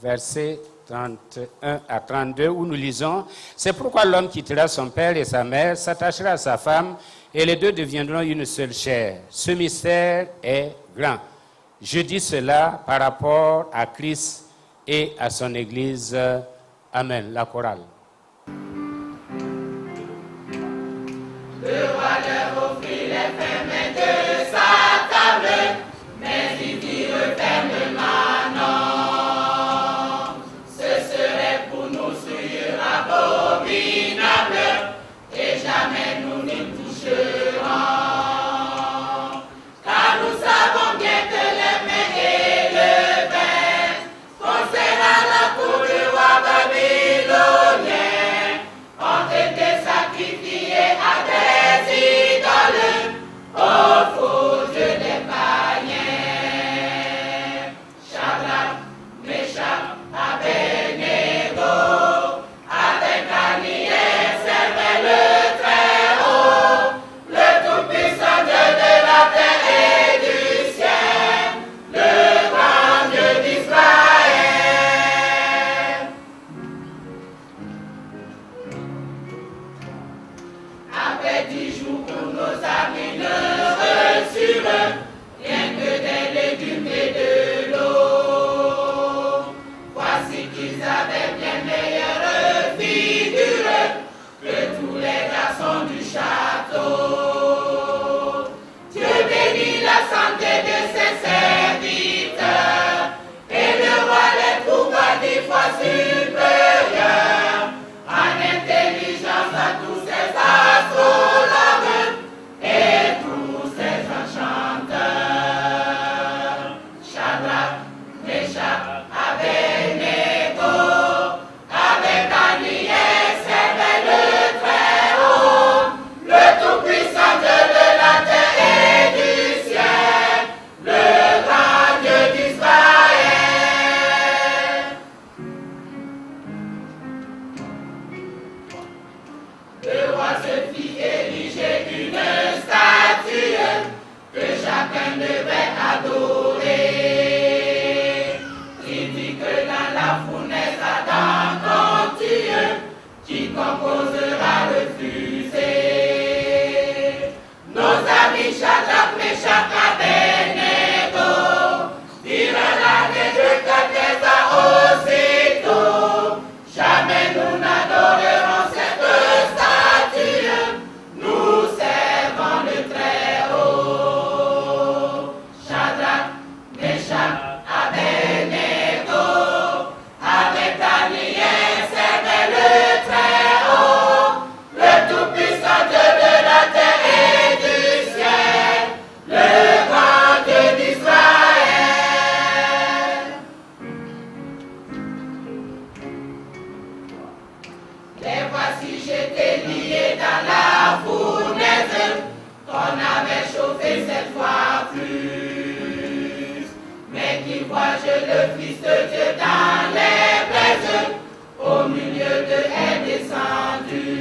versets 31 à 32, où nous lisons « C'est pourquoi l'homme quittera son père et sa mère, s'attachera à sa femme, et les deux deviendront une seule chair. Ce mystère est grand. » Je dis cela par rapport à Christ et à son Église. Amen. La chorale. Le roi leur offrit les fermes de sa table, mais il dit fermement non. Ce serait pour nous souillure abominable, et jamais nous n'y toucherons. Car nous savons bien que les mains et le vin concernant la cour du roi babylonien ont été sacrifiés à des idoles au faux Dieu des païens. Shadrach, Meshach, Abednego, avec Daniel servaient le Très-Haut, le Tout-Puissant Dieu de la terre et du ciel, le grand Dieu d'Israël. Après 10 jours pour nos amis ne reçurent rien que des légumes et de l'eau. Voici qu'ils avaient bien meilleure figure que tous les garçons du château. Dieu bénit la santé de ses serviteurs, et le roi les trouva 10 fois supérieurs en intelligence à tous ses astrologues et tous ses enchanteurs. Shadrach, Meshach, Abednego, avec Daniel servaient le Très-Haut, le Tout-Puissant Dieu de la terre et du ciel, le grand Dieu d'Israël. Le roi se fit ériger une statue que chacun devait adorer. Il dit que dans la fournaise ardente continue, quiconque osera refuser. Nos amis Shadrach, Meshach, Abednego dirent la aussitôt, jamais nous n'adorerons cette statue, nous servons le Très-Haut. Shadrach, Meshach, Abednego, avec Daniel servaient le Très-Haut, le Tout-Puissant Dieu de la terre et du ciel, le grand Dieu d'Israël. Les voici jetés liés dans la fournaise qu'on avait chauffé 7 fois plus. Mais qui vois-je le Fils de Dieu dans les braises, au milieu de est descendu.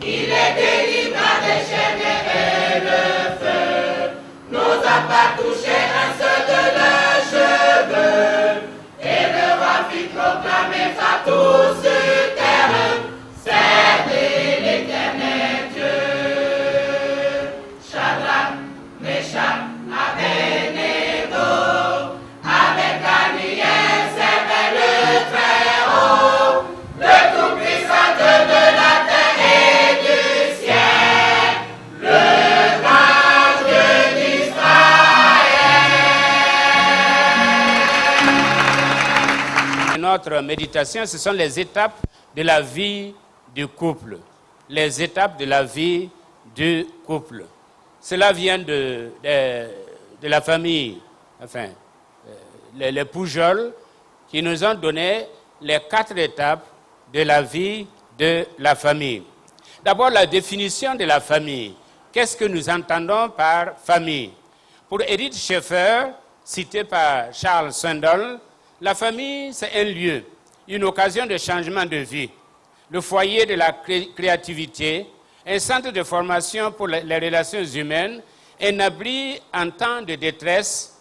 Il est délivrant des chaînes et le feu n'osa pas toucher un seul de leurs cheveux. Et le roi fit proclamer à tous sur terre, servez l'Éternel Dieu. Shadrach, Meshach, Abednego, avec Daniel servaient le Très-Haut, le Tout-Puissant Dieu de la terre et du ciel, le grand Dieu d'Israël. Notre méditation, ce sont les étapes de la vie du couple. Les étapes de la vie du couple. Cela vient de la famille, enfin, les Poujols, qui nous ont donné les 4 étapes de la vie de la famille. D'abord, la définition de la famille. Qu'est-ce que nous entendons par famille? Pour Edith Schaeffer, cité par Charles Swindoll, la famille, c'est un lieu, une occasion de changement de vie, le foyer de la créativité, un centre de formation pour les relations humaines, un abri en temps de détresse,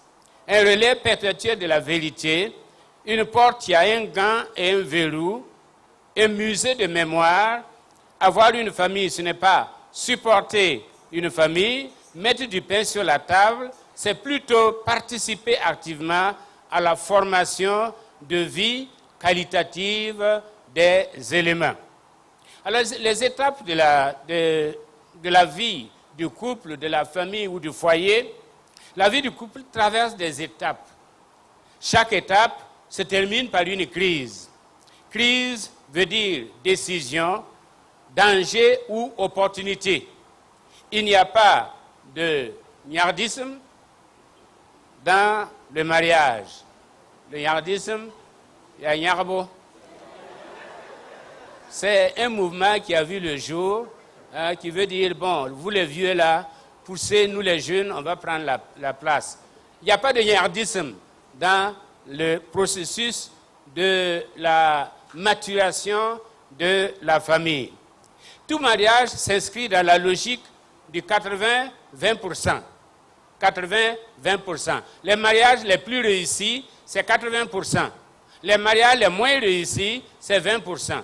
un relais perpétuel de la vérité, une porte qui a un gant et un verrou, un musée de mémoire. Avoir une famille, ce n'est pas supporter une famille, mettre du pain sur la table, c'est plutôt participer activement à la formation de vie qualitative des éléments. Alors, les étapes de la vie du couple, de la famille ou du foyer, la vie du couple traverse des étapes. Chaque étape se termine par une crise. Crise veut dire décision, danger ou opportunité. Il n'y a pas de niardisme dans le mariage. Le niardisme, il y a niarbo. C'est un mouvement qui a vu le jour, qui veut dire, bon, vous les vieux là, poussez, nous les jeunes, on va prendre la place. Il n'y a pas de niardisme dans le processus de la maturation de la famille. Tout mariage s'inscrit dans la logique du 80-20%. 80-20%. Les mariages les plus réussis, c'est 80%. Les mariages les moins réussis, c'est 20%.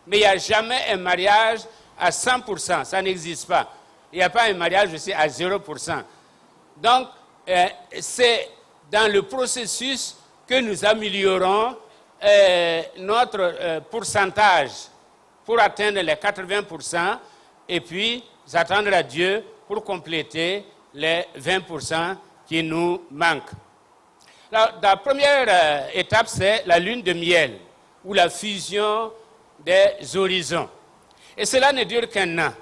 Mais il n'y a jamais un mariage à 100%, ça n'existe pas. Il n'y a pas un mariage aussi à 0%. Donc, c'est dans le processus que nous améliorons notre pourcentage pour atteindre les 80% et puis attendre à Dieu pour compléter les 20% qui nous manquent. La première étape, c'est la lune de miel ou la fusion des horizons. Et cela ne dure qu'un an.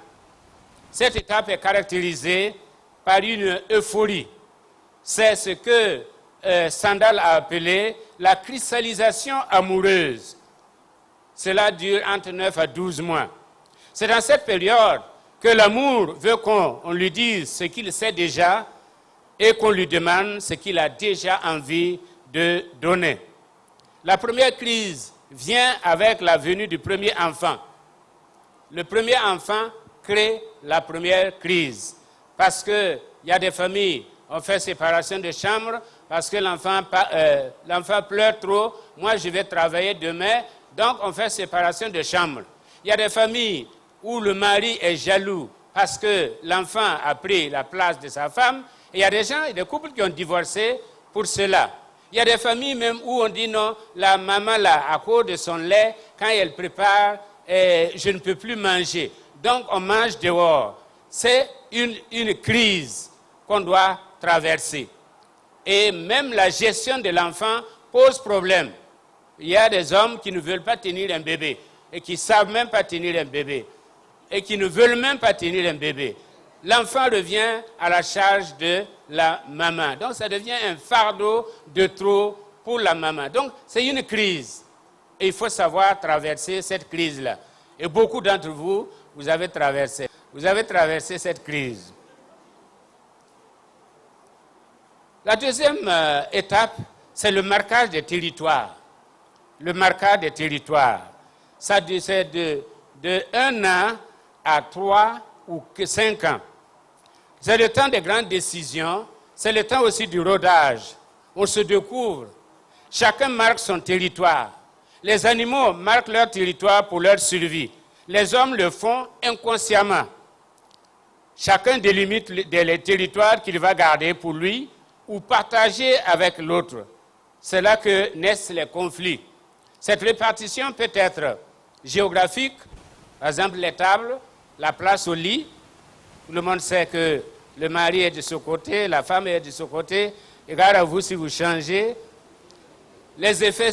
Cette étape est caractérisée par une euphorie. C'est ce que Sandal a appelé la cristallisation amoureuse. Cela dure entre 9 à 12 mois. C'est dans cette période que l'amour veut qu'on lui dise ce qu'il sait déjà et qu'on lui demande ce qu'il a déjà envie de donner. La première crise vient avec la venue du premier enfant. Le premier enfant crée la première crise parce qu'il y a des familles, on fait séparation de chambre parce que l'enfant pleure trop, moi je vais travailler demain, donc on fait séparation de chambre. Il y a des familles où le mari est jaloux parce que l'enfant a pris la place de sa femme, et il y a des gens, des couples qui ont divorcé pour cela. Il y a des familles même où on dit non, la maman là, à cause de son lait, quand elle prépare, je ne peux plus manger. Donc on mange dehors. C'est une crise qu'on doit traverser. Et même la gestion de l'enfant pose problème. Il y a des hommes qui ne veulent pas tenir un bébé et qui ne savent même pas tenir un bébé et qui ne veulent même pas tenir un bébé. L'enfant revient à la charge de la maman. Donc ça devient un fardeau de trop pour la maman. Donc c'est une crise. Et il faut savoir traverser cette crise-là. Et beaucoup d'entre vous, vous avez traversé cette crise. La deuxième étape, c'est le marquage des territoires. Le marquage des territoires. Ça c'est de 1 an à 3 ou 5 ans. C'est le temps des grandes décisions, c'est le temps aussi du rodage. On se découvre. Chacun marque son territoire. Les animaux marquent leur territoire pour leur survie. Les hommes le font inconsciemment. Chacun délimite les territoires qu'il va garder pour lui ou partager avec l'autre. C'est là que naissent les conflits. Cette répartition peut être géographique, par exemple les tables, la place au lit. Tout le monde sait que le mari est de ce côté, la femme est de ce côté. Et gare à vous si vous changez. Les effets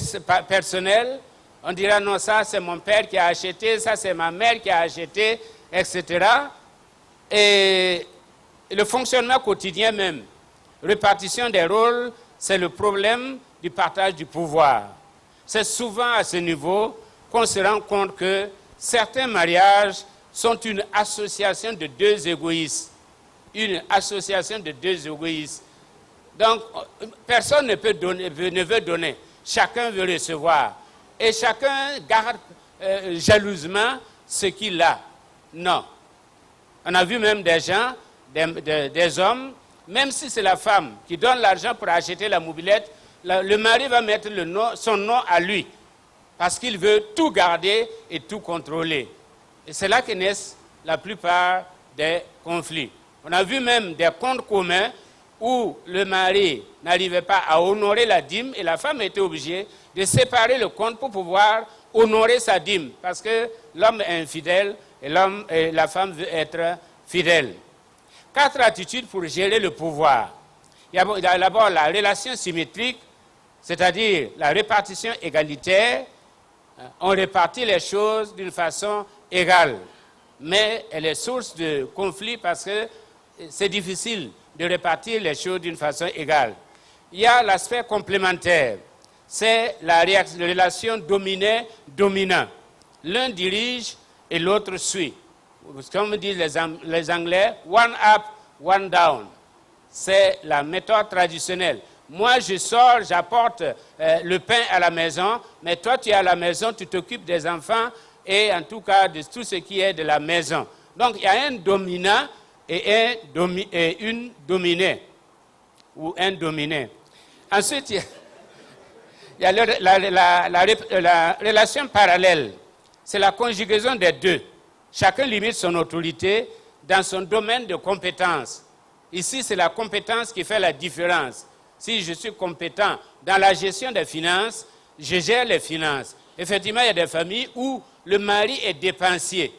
personnels, on dira non, ça c'est mon père qui a acheté, ça c'est ma mère qui a acheté, etc. Et le fonctionnement quotidien même, répartition des rôles, c'est le problème du partage du pouvoir. C'est souvent à ce niveau qu'on se rend compte que certains mariages sont une association de deux égoïstes. Une association de deux égoïstes. Donc, personne ne veut donner. Chacun veut recevoir. Et chacun garde jalousement ce qu'il a. Non. On a vu même des gens, des hommes, même si c'est la femme qui donne l'argent pour acheter la mobilette, le mari va mettre son nom à lui, parce qu'il veut tout garder et tout contrôler. Et c'est là que naissent la plupart des conflits. On a vu même des comptes communs où le mari n'arrivait pas à honorer la dîme et la femme était obligée de séparer le compte pour pouvoir honorer sa dîme, parce que l'homme est infidèle et la femme veut être fidèle. 4 attitudes pour gérer le pouvoir. Il y a d'abord la relation symétrique, c'est-à-dire la répartition égalitaire. On répartit les choses d'une façon égale, mais elle est source de conflit parce que c'est difficile de répartir les choses d'une façon égale. Il y a l'aspect complémentaire, c'est la relation dominé-dominant. L'un dirige et l'autre suit. Comme disent les Anglais, one up, one down. C'est la méthode traditionnelle. Moi, je sors, j'apporte le pain à la maison, mais toi, tu es à la maison, tu t'occupes des enfants et en tout cas de tout ce qui est de la maison. Donc, il y a un dominant et une dominée, ou un dominé. Ensuite, il y a la relation parallèle. C'est la conjugaison des deux. Chacun limite son autorité dans son domaine de compétence. Ici, c'est la compétence qui fait la différence. Si je suis compétent dans la gestion des finances, je gère les finances. Effectivement, il y a des familles où le mari est dépensier.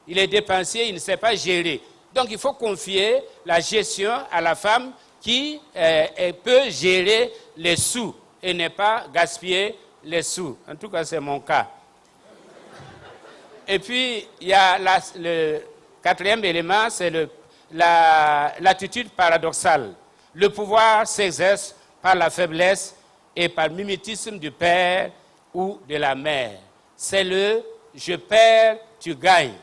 Il est dépensier, il ne sait pas gérer. Donc, il faut confier la gestion à la femme qui peut gérer les sous et ne pas gaspiller les sous. En tout cas, c'est mon cas. Et puis, il y a le quatrième élément, c'est l'attitude paradoxale. Le pouvoir s'exerce par la faiblesse et par le mimétisme du père ou de la mère. C'est le « je perds, tu gagnes ».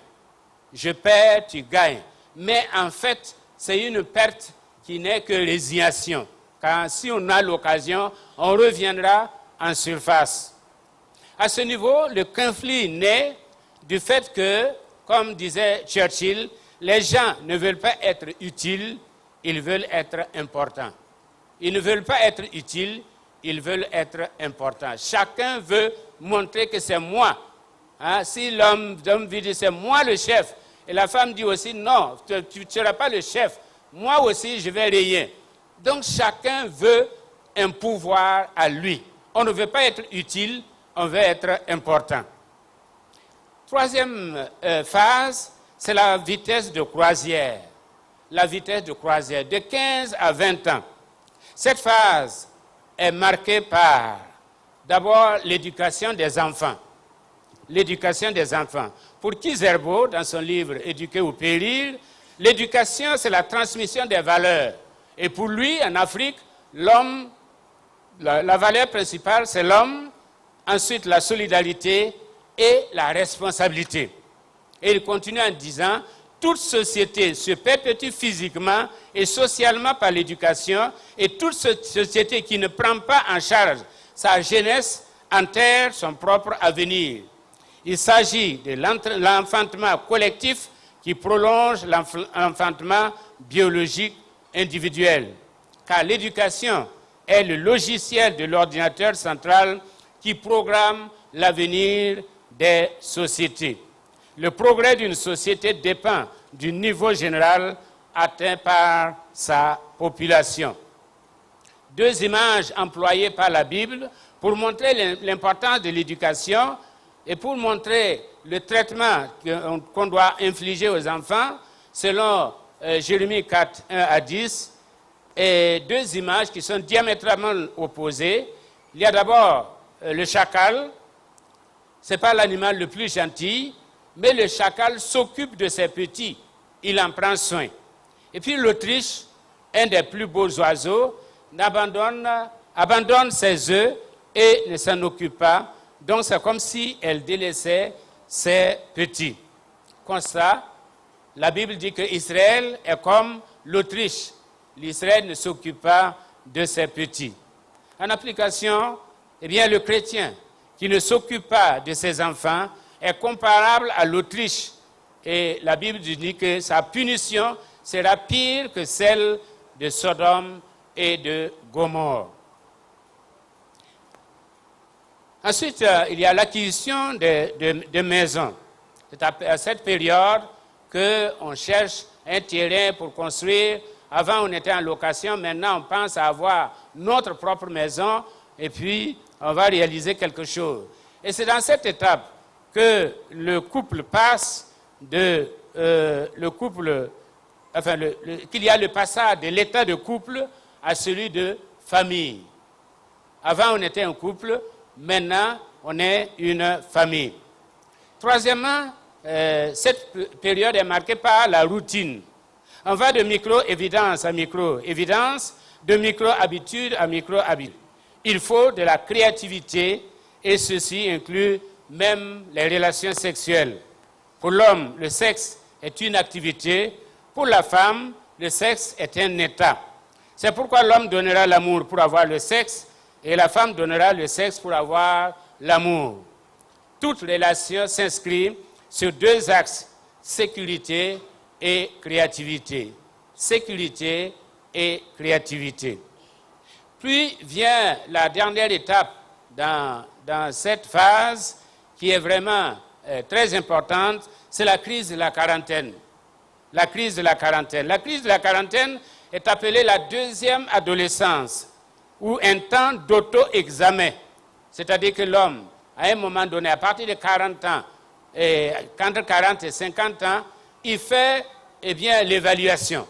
Je perds, tu gagnes. Mais en fait, c'est une perte qui n'est que résignation. Car si on a l'occasion, on reviendra en surface. À ce niveau, le conflit naît du fait que, comme disait Churchill, les gens ne veulent pas être utiles, ils veulent être importants. Ils ne veulent pas être utiles, ils veulent être importants. Chacun veut montrer que c'est moi. Hein? Si l'homme dit c'est moi le chef, et la femme dit aussi non, tu ne seras pas le chef, moi aussi je vais rayer. Donc chacun veut un pouvoir à lui. On ne veut pas être utile, on veut être important. Troisième phase, c'est la vitesse de croisière. La vitesse de croisière, de 15 à 20 ans. Cette phase est marquée par, d'abord, l'éducation des enfants. L'éducation des enfants. Pour Kizerbo, dans son livre « Éduquer ou périr », l'éducation, c'est la transmission des valeurs. Et pour lui, en Afrique, l'homme, la valeur principale, c'est l'homme, ensuite la solidarité et la responsabilité. Et il continue en disant, toute société se perpétue physiquement et socialement par l'éducation, et toute société qui ne prend pas en charge sa jeunesse enterre son propre avenir. Il s'agit de l'enfantement collectif qui prolonge l'enfantement biologique individuel. Car l'éducation est le logiciel de l'ordinateur central qui programme l'avenir des sociétés. Le progrès d'une société dépend du niveau général atteint par sa population. Deux images employées par la Bible pour montrer l'importance de l'éducation et pour montrer le traitement qu'on doit infliger aux enfants, selon Jérémie 4, 1 à 10, et deux images qui sont diamétralement opposées. Il y a d'abord le chacal, ce n'est pas l'animal le plus gentil, mais le chacal s'occupe de ses petits, il en prend soin. Et puis l'autruche, un des plus beaux oiseaux, abandonne ses œufs et ne s'en occupe pas. Donc c'est comme si elle délaissait ses petits. Constat, la Bible dit que Israël est comme l'autruche. L'Israël ne s'occupe pas de ses petits. En application, eh bien, le chrétien qui ne s'occupe pas de ses enfants est comparable à l'autruche. Et la Bible dit que sa punition sera pire que celle de Sodome et de Gomorrhe. Ensuite, il y a l'acquisition de maisons. C'est à cette période qu'on cherche un terrain pour construire. Avant, on était en location. Maintenant, on pense à avoir notre propre maison et puis on va réaliser quelque chose. Et c'est dans cette étape que le couple passe qu'il y a le passage de l'état de couple à celui de famille. Avant, on était un couple. Maintenant, on est une famille. Troisièmement, cette période est marquée par la routine. On va de micro-évidence à micro-évidence, de micro-habitude à micro-habitude. Il faut de la créativité et ceci inclut même les relations sexuelles. Pour l'homme, le sexe est une activité. Pour la femme, le sexe est un état. C'est pourquoi l'homme donnera l'amour pour avoir le sexe et la femme donnera le sexe pour avoir l'amour. Toute relation s'inscrit sur deux axes, sécurité et créativité. Sécurité et créativité. Puis vient la dernière étape dans cette phase qui est vraiment très importante, c'est la crise de la quarantaine. La crise de la quarantaine. La crise de la quarantaine est appelée la deuxième adolescence, ou un temps d'auto-examen. C'est-à-dire que l'homme, à un moment donné, à partir de 40 ans, entre 40 et 50 ans, il fait l'évaluation.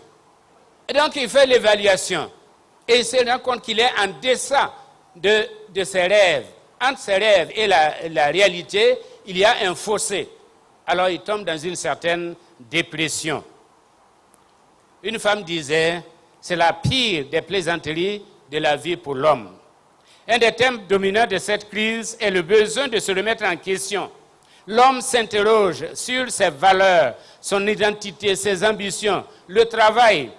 Et donc, il fait l'évaluation. Et il se rend compte qu'il est en deçà de ses rêves. Entre ses rêves et la réalité, il y a un fossé. Alors, il tombe dans une certaine dépression. Une femme disait, c'est la pire des plaisanteries de la vie pour l'homme. Un des thèmes dominants de cette crise est le besoin de se remettre en question. L'homme s'interroge sur ses valeurs, son identité, ses ambitions, le travail.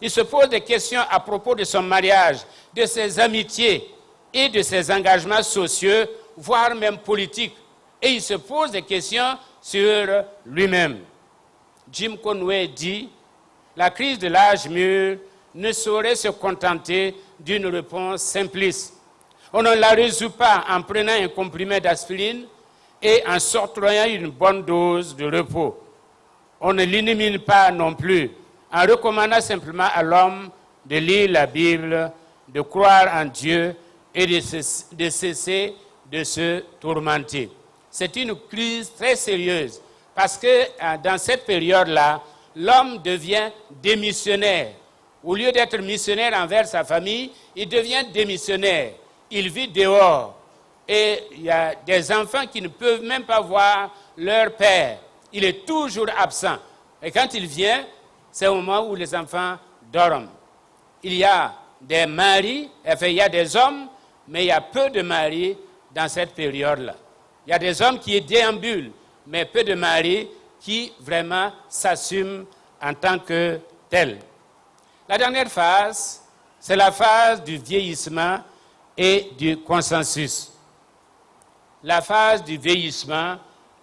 Il se pose des questions à propos de son mariage, de ses amitiés et de ses engagements sociaux, voire même politiques. Et il se pose des questions sur lui-même. Jim Conway dit, la crise de l'âge mûr ne saurait se contenter d'une réponse simpliste. On ne la résout pas en prenant un comprimé d'aspirine et en s'octroyant une bonne dose de repos. On ne l'élimine pas non plus en recommandant simplement à l'homme de lire la Bible, de croire en Dieu et de cesser de se tourmenter. C'est une crise très sérieuse parce que dans cette période-là, l'homme devient démissionnaire. Au lieu d'être missionnaire envers sa famille, il devient démissionnaire. Il vit dehors. Et il y a des enfants qui ne peuvent même pas voir leur père. Il est toujours absent. Et quand il vient, c'est au moment où les enfants dorment. Il y a des maris, il y a des hommes, mais il y a peu de maris dans cette période-là. Il y a des hommes qui déambulent, mais peu de maris qui vraiment s'assument en tant que tels. La dernière phase, c'est la phase du vieillissement et du consensus. La phase du vieillissement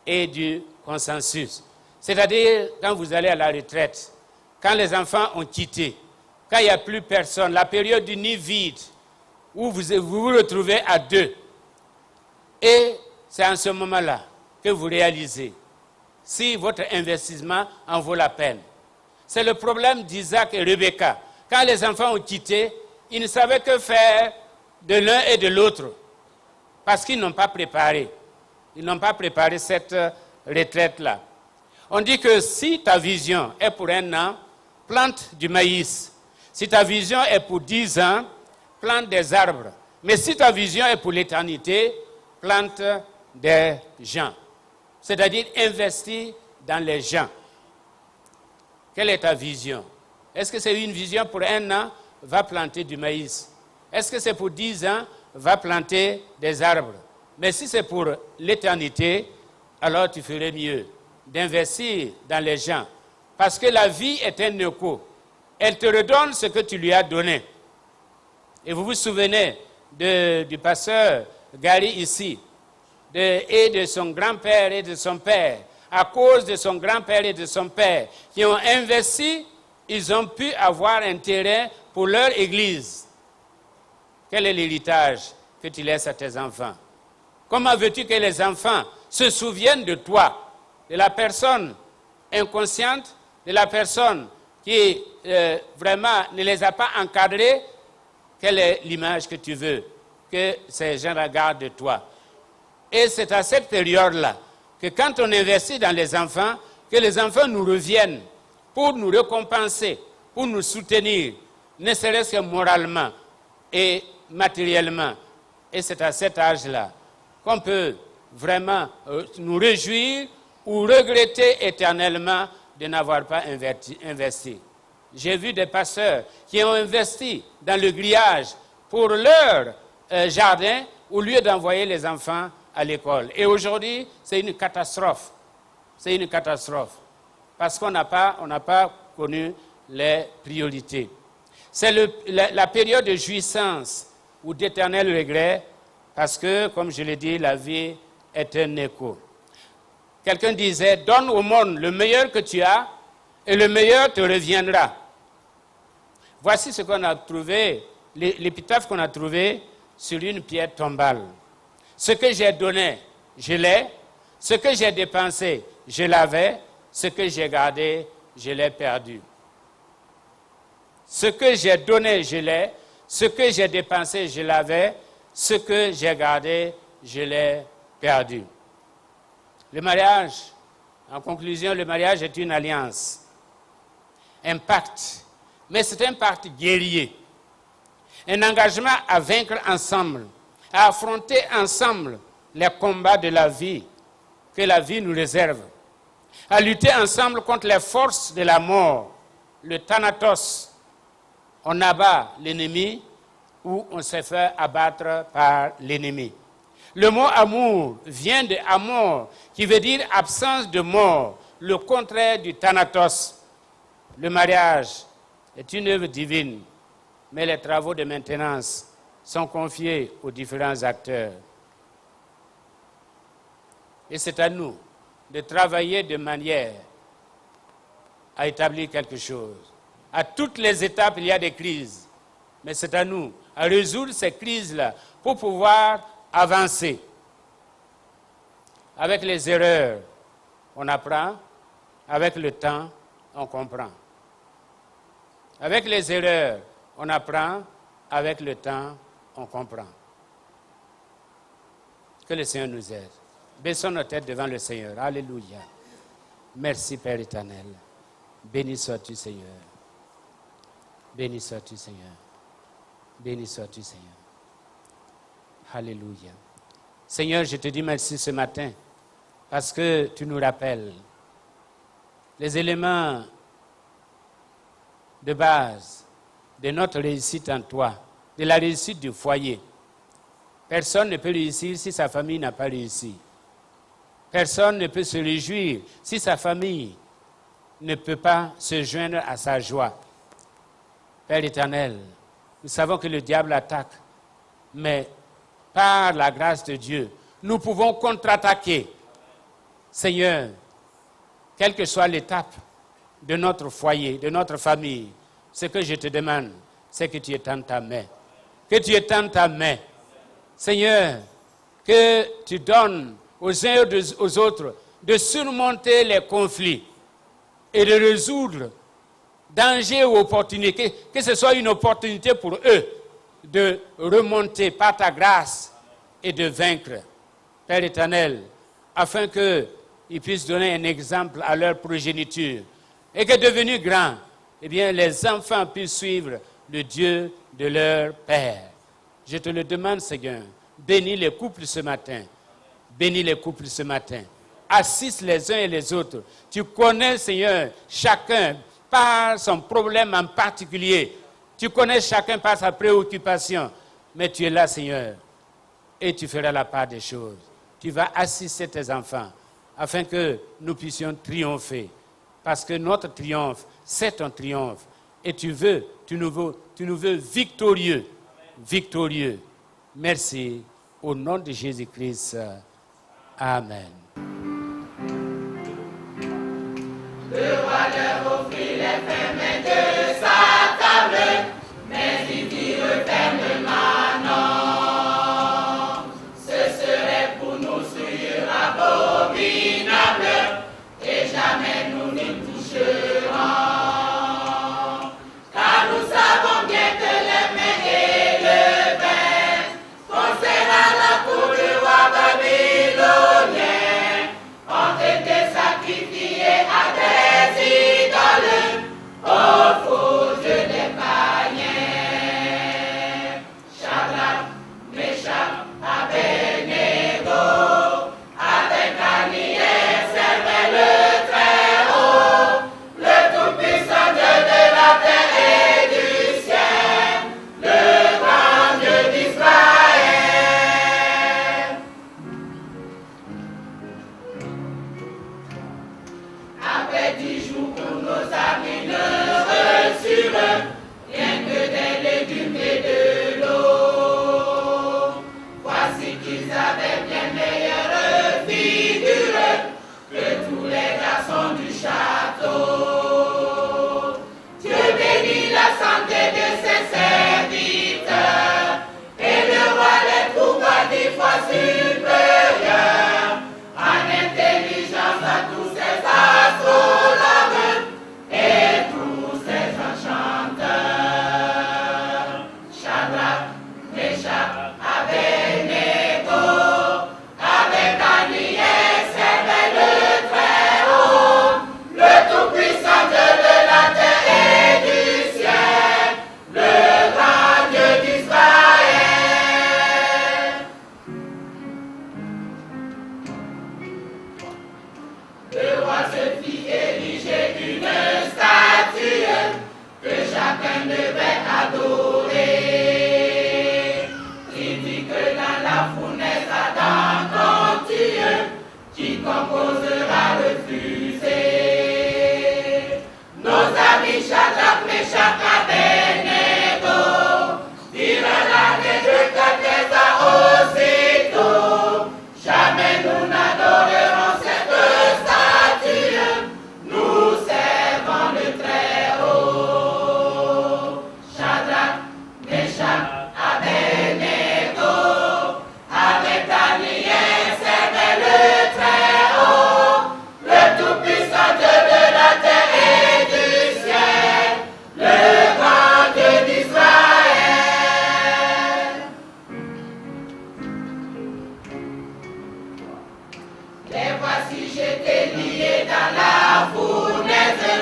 et du consensus. C'est-à-dire quand vous allez à la retraite, quand les enfants ont quitté, quand il n'y a plus personne, la période du nid vide, où vous vous retrouvez à deux. Et c'est en ce moment-là que vous réalisez si votre investissement en vaut la peine. C'est le problème d'Isaac et Rebecca. Quand les enfants ont quitté, ils ne savaient que faire de l'un et de l'autre. Parce qu'ils n'ont pas préparé. Ils n'ont pas préparé cette retraite-là. On dit que si ta vision est pour 1 an, plante du maïs. Si ta vision est pour 10 ans, plante des arbres. Mais si ta vision est pour l'éternité, plante des gens. C'est-à-dire investis dans les gens. Quelle est ta vision? Est-ce que c'est une vision pour 1 an? Va planter du maïs. Est-ce que c'est pour 10 ans? Va planter des arbres. Mais si c'est pour l'éternité, alors tu ferais mieux d'investir dans les gens. Parce que la vie est un écho. Elle te redonne ce que tu lui as donné. Et vous vous souvenez du pasteur Gary ici, et de son grand-père et de son père. À cause de son grand-père et de son père, qui ont investi, ils ont pu avoir un terrain pour leur église. Quel est l'héritage que tu laisses à tes enfants? Comment veux-tu que les enfants se souviennent de toi, de la personne inconsciente, de la personne qui vraiment ne les a pas encadrés? Quelle est l'image que tu veux que ces gens regardent de toi? Et c'est à cette période-là que quand on investit dans les enfants, que les enfants nous reviennent pour nous récompenser, pour nous soutenir, ne serait-ce que moralement et matériellement. Et c'est à cet âge-là qu'on peut vraiment nous réjouir ou regretter éternellement de n'avoir pas investi. J'ai vu des pasteurs qui ont investi dans le grillage pour leur jardin au lieu d'envoyer les enfants à l'école. Et aujourd'hui, c'est une catastrophe. C'est une catastrophe. Parce qu'on n'a pas connu les priorités. C'est la période de jouissance ou d'éternel regret, parce que, comme je l'ai dit, la vie est un écho. Quelqu'un disait, donne au monde le meilleur que tu as, et le meilleur te reviendra. Voici ce qu'on a trouvé, l'épitaphe qu'on a trouvé sur une pierre tombale. Ce que j'ai donné, je l'ai. Ce que j'ai dépensé, je l'avais. Ce que j'ai gardé, je l'ai perdu. Ce que j'ai donné, je l'ai. Ce que j'ai dépensé, je l'avais. Ce que j'ai gardé, je l'ai perdu. Le mariage, en conclusion, le mariage est une alliance, un pacte, mais c'est un pacte guerrier, un engagement à vaincre ensemble, à affronter ensemble les combats de la vie que la vie nous réserve, à lutter ensemble contre les forces de la mort, le thanatos. On abat l'ennemi ou on se fait abattre par l'ennemi. Le mot amour vient de amor, qui veut dire absence de mort, le contraire du thanatos. Le mariage est une œuvre divine, mais les travaux de maintenance sont confiés aux différents acteurs. Et c'est à nous de travailler de manière à établir quelque chose. À toutes les étapes, il y a des crises, mais c'est à nous à résoudre ces crises-là pour pouvoir avancer. Avec les erreurs, on apprend. Avec le temps, on comprend. Avec les erreurs, on apprend. Avec le temps, on comprend. Que le Seigneur nous aide. Baissons nos têtes devant le Seigneur. Alléluia. Merci, Père éternel. Béni sois-tu, Seigneur. Béni sois-tu, Seigneur. Béni sois-tu, Seigneur. Alléluia. Seigneur, je te dis merci ce matin parce que tu nous rappelles les éléments de base de notre réussite en toi, de la réussite du foyer. Personne ne peut réussir si sa famille n'a pas réussi. Personne ne peut se réjouir si sa famille ne peut pas se joindre à sa joie. Père éternel, nous savons que le diable attaque, mais par la grâce de Dieu, nous pouvons contre-attaquer. Seigneur, quelle que soit l'étape de notre foyer, de notre famille, ce que je te demande, c'est que tu étendes ta main. Que tu étendes ta main. Seigneur, que tu donnes aux uns et aux autres de surmonter les conflits et de résoudre dangers ou opportunités, que ce soit une opportunité pour eux de remonter par ta grâce et de vaincre, Père éternel, afin qu'ils puissent donner un exemple à leur progéniture et que devenus grands, eh bien, les enfants puissent suivre le Dieu de leur Père. Je te le demande, Seigneur, bénis les couples ce matin. Bénis les couples ce matin. Assiste les uns et les autres. Tu connais, Seigneur, chacun par son problème en particulier. Tu connais chacun par sa préoccupation. Mais tu es là, Seigneur, et tu feras la part des choses. Tu vas assister tes enfants afin que nous puissions triompher. Parce que notre triomphe, c'est ton triomphe. Et tu nous veux victorieux. Victorieux. Merci. Au nom de Jésus-Christ. Amen. Le roi leur offrit les fermes de sa table, mais il dit fermement non. Ce serait pour chacun devait adorer. Il dit que dans la fournaise Adam continue, qui composera refuser. Nos amis Shadrach, Meshach, Abednego dirent la de Nebuchadnezzar aussitôt, jamais nous n'adorerons cette statue, nous servons le Très-Haut. Shadrach, Meshach, Abednego, avec Daniel servaient le Très-Haut, le Tout-Puissant Dieu de la terre et du ciel, le grand Dieu d'Israël. Les voici jetés liés dans la fournaise,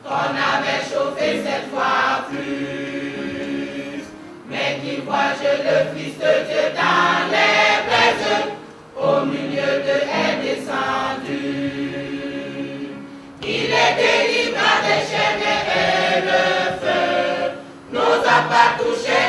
qu'on avait chauffé cette fois plus. Mais qui vois-je le Fils de Dieu dans les braises, au milieu d'eux est descendu. Il est délivrant des chaînes et le feu, nous a pas touché